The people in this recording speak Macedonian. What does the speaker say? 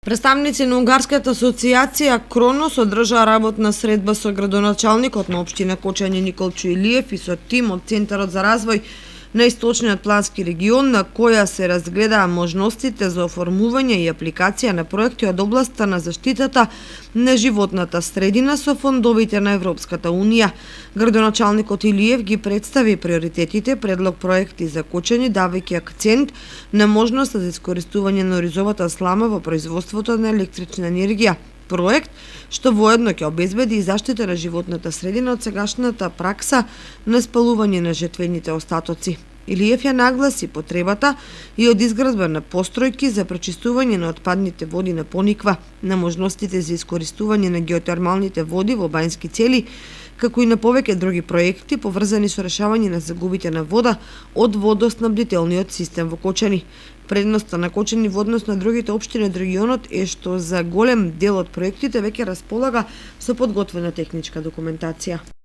Представници на Унгарската асоциација Кронос одржаа работна средба со градоначалникот на општина Кочање Николчо Илиев и со тим од Центарот за развој на Источниот плански регион, на која се разгледаа можностите за оформување и апликација на проекти од областа на заштитата на животната средина со фондовите на Европската Унија. Градоначалникот Илиев ги представи приоритетите, предлог проекти за Кочање, давајќи акцент на можноста за искористување на оризовата слама во производството на електрична енергија. Проект што воедно ќе обезбеди и заштита на животната средина од сегашната пракса на спалување на жетвените остатоци. Илиев ја нагласи потребата и од изградба на постројки за пречистување на отпадните води на Пониква, на можностите за искористување на геотермалните води во бањски цели, како и на повеќе други проекти поврзани со решавање на загубите на вода од водоснабдителниот систем во Кочани. Предноста на Кочани во однос на другите општини од регионот е што за голем дел од проектите веќе располага со подготвена техничка документација.